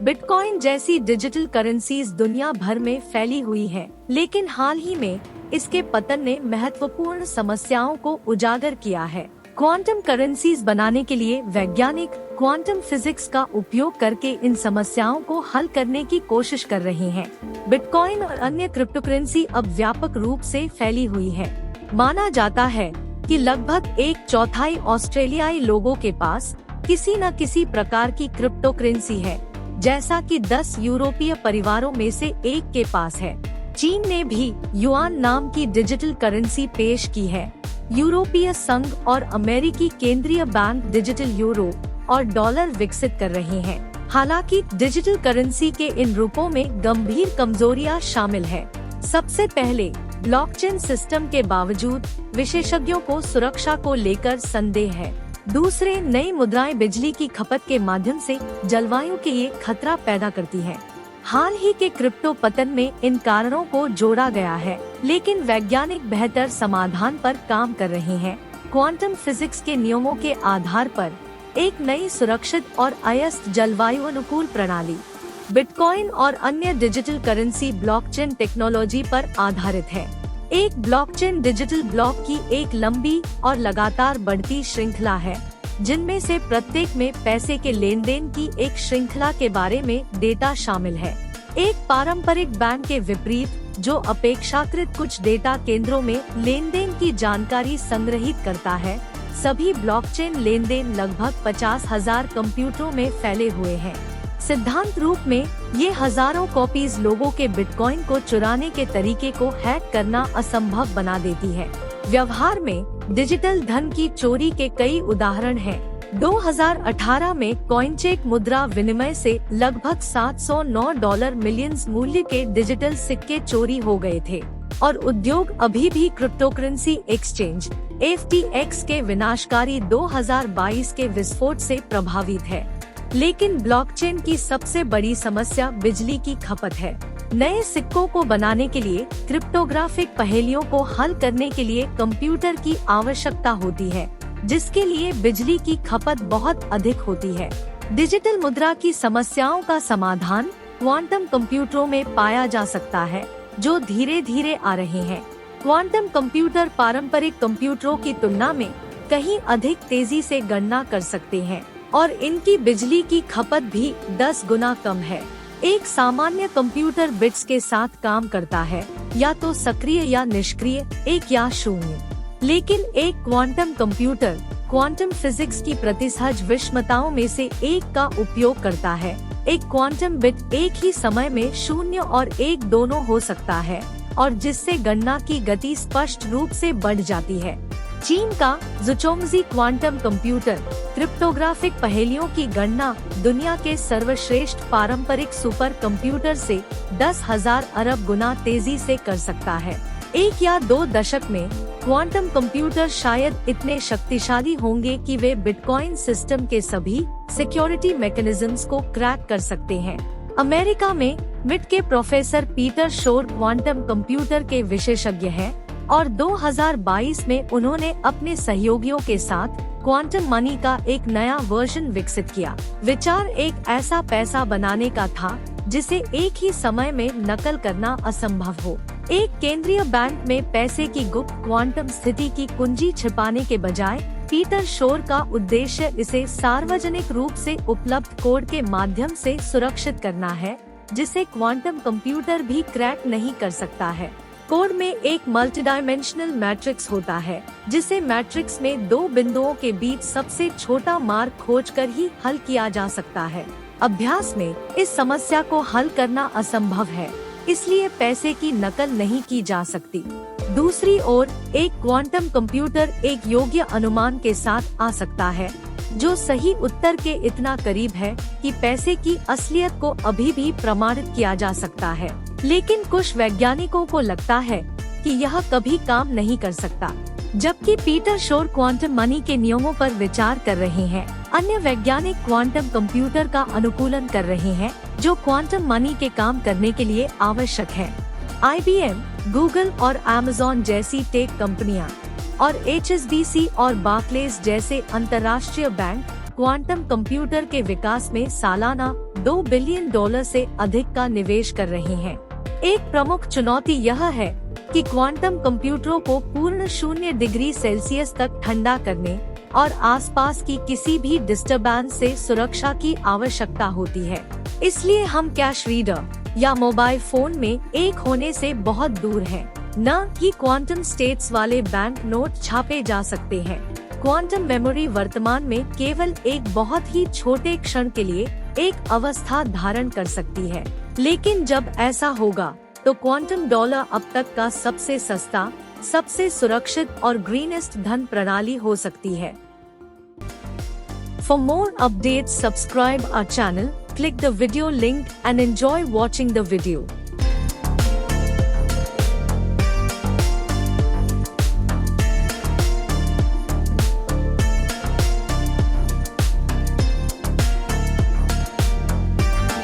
Bitcoin जैसी digital currencies दुनिया भर में फैली हुई है, लेकिन हाल ही में इसके पतन ने महत्वपूर्ण समस्याओं को उजागर किया है। क्वांटम करेंसीज बनाने के लिए वैज्ञानिक क्वांटम फिजिक्स का उपयोग करके इन समस्याओं को हल करने की कोशिश कर रहे हैं। बिटकॉइन और अन्य क्रिप्टोकरेंसी अब व्यापक रूप से फैली हुई है। माना जाता है कि लगभग 1/4 ऑस्ट्रेलियाई लोगों के पास किसी न किसी प्रकार की क्रिप्टोकरेंसी है, जैसा कि 10 यूरोपीय परिवारों में से एक के पास है। चीन ने भी युआन नाम की डिजिटल करेंसी पेश की है। यूरोपीय संघ और अमेरिकी केंद्रीय बैंक डिजिटल यूरो और डॉलर विकसित कर रहे हैं। हालांकि डिजिटल करेंसी के इन रूपों में गंभीर कमजोरियां शामिल है। सबसे पहले, ब्लॉकचेन सिस्टम के बावजूद विशेषज्ञों को सुरक्षा को लेकर संदेह है। दूसरे, नई मुद्राएं बिजली की खपत के माध्यम से जलवायु के लिए खतरा पैदा करती हैं। हाल ही के क्रिप्टो पतन में इन कारणों को जोड़ा गया है, लेकिन वैज्ञानिक बेहतर समाधान पर काम कर रहे हैं। क्वांटम फिजिक्स के नियमों के आधार पर एक नई सुरक्षित और अयस्क जलवायु अनुकूल प्रणाली। बिटकॉइन और अन्य डिजिटल करेंसी ब्लॉकचेन टेक्नोलॉजी पर आधारित है। एक ब्लॉकचेन डिजिटल ब्लॉक की एक लंबी और लगातार बढ़ती श्रृंखला है, जिनमें से प्रत्येक में पैसे के लेन देन की एक श्रृंखला के बारे में डेटा शामिल है। एक पारंपरिक बैंक के विपरीत, जो अपेक्षाकृत कुछ डेटा केंद्रों में लेन देन की जानकारी संग्रहित करता है, सभी ब्लॉकचेन लेन देन लगभग 50,000 कंप्यूटरों में फैले हुए हैं। सिद्धांत रूप में ये हजारों कॉपीज लोगों के बिटकॉइन को चुराने के तरीके को हैक करना असंभव बना देती है। व्यवहार में डिजिटल धन की चोरी के कई उदाहरण हैं। 2018 में कॉइनचेक मुद्रा विनिमय से लगभग $709 मिलियन मूल्य के डिजिटल सिक्के चोरी हो गए थे और उद्योग अभी भी क्रिप्टोकरेंसी एक्सचेंज FTX के विनाशकारी 2022 के विस्फोट से प्रभावित है। लेकिन ब्लॉकचेन की सबसे बड़ी समस्या बिजली की खपत है। नए सिक्कों को बनाने के लिए क्रिप्टोग्राफिक पहेलियों को हल करने के लिए कंप्यूटर की आवश्यकता होती है, जिसके लिए बिजली की खपत बहुत अधिक होती है। डिजिटल मुद्रा की समस्याओं का समाधान क्वांटम कंप्यूटरों में पाया जा सकता है, जो धीरे धीरे आ रहे हैं। क्वांटम कंप्यूटर पारंपरिक कंप्यूटरों की तुलना में कहीं अधिक तेजी से गणना कर सकते हैं और इनकी बिजली की खपत भी 10 गुना कम है। एक सामान्य कंप्यूटर बिट्स के साथ काम करता है, या तो सक्रिय या निष्क्रिय, 1 या 0। लेकिन एक क्वांटम कंप्यूटर क्वांटम फिजिक्स की प्रतिसहज विषमताओं में से एक का उपयोग करता है। एक क्वांटम बिट एक ही समय में 0 और 1 दोनों हो सकता है, और जिससे गणना की गति स्पष्ट रूप से बढ़ जाती है। चीन का ज़ुचोंगजी क्वांटम कंप्यूटर क्रिप्टोग्राफिक पहेलियों की गणना दुनिया के सर्वश्रेष्ठ पारंपरिक सुपर कंप्यूटर से 10,000 अरब गुना तेजी से कर सकता है। 1 या 2 दशक में क्वांटम कंप्यूटर शायद इतने शक्तिशाली होंगे कि वे बिटकॉइन सिस्टम के सभी सिक्योरिटी मैकेनिज्म्स को क्रैक कर सकते हैं। अमेरिका में मिट के प्रोफेसर पीटर शोर क्वांटम कंप्यूटर के विशेषज्ञ हैं और 2022 में उन्होंने अपने सहयोगियों के साथ क्वांटम मनी का एक नया वर्जन विकसित किया। विचार एक ऐसा पैसा बनाने का था जिसे एक ही समय में नकल करना असंभव हो। एक केंद्रीय बैंक में पैसे की गुप्त क्वांटम स्थिति की कुंजी छिपाने के बजाय पीटर शोर का उद्देश्य इसे सार्वजनिक रूप से उपलब्ध कोड के माध्यम से सुरक्षित करना है, जिसे क्वांटम कंप्यूटर भी क्रैक नहीं कर सकता है। कोड में एक मल्टीडायमेंशनल मैट्रिक्स होता है, जिसे मैट्रिक्स में 2 बिंदुओं के बीच सबसे छोटा मार्ग खोजकर ही हल किया जा सकता है। अभ्यास में इस समस्या को हल करना असंभव है, इसलिए पैसे की नकल नहीं की जा सकती। दूसरी ओर, एक क्वांटम कंप्यूटर एक योग्य अनुमान के साथ आ सकता है, जो सही उत्तर के इतना करीब है कि पैसे की असलियत को अभी भी प्रमाणित किया जा सकता है। लेकिन कुछ वैज्ञानिकों को लगता है कि यह कभी काम नहीं कर सकता, जबकि पीटर शोर क्वांटम मनी के नियमों पर विचार कर रहे हैं। अन्य वैज्ञानिक क्वांटम कंप्यूटर का अनुकूलन कर रहे हैं, जो क्वांटम मनी के काम करने के लिए आवश्यक है। IBM, गूगल और Amazon जैसी टेक कंपनियां और HSBC और बार्कलेज जैसे अंतर्राष्ट्रीय बैंक क्वांटम कंप्यूटर के विकास में सालाना $2 बिलियन से अधिक का निवेश कर रही हैं। एक प्रमुख चुनौती यह है कि क्वांटम कंप्यूटरों को पूर्ण 0 डिग्री सेल्सियस तक ठंडा करने और आसपास की किसी भी डिस्टरबेंस से सुरक्षा की आवश्यकता होती है। इसलिए हम कैश रीडर या मोबाइल फोन में एक होने से बहुत दूर हैं, न कि क्वांटम स्टेट्स वाले बैंक नोट छापे जा सकते हैं। क्वांटम मेमोरी वर्तमान में केवल एक बहुत ही छोटे क्षण के लिए एक अवस्था धारण कर सकती है, लेकिन जब ऐसा होगा तो क्वांटम डॉलर अब तक का सबसे सस्ता, सबसे सुरक्षित और ग्रीनेस्ट धन प्रणाली हो सकती है। For more updates, subscribe our channel, click the video link and enjoy watching the video.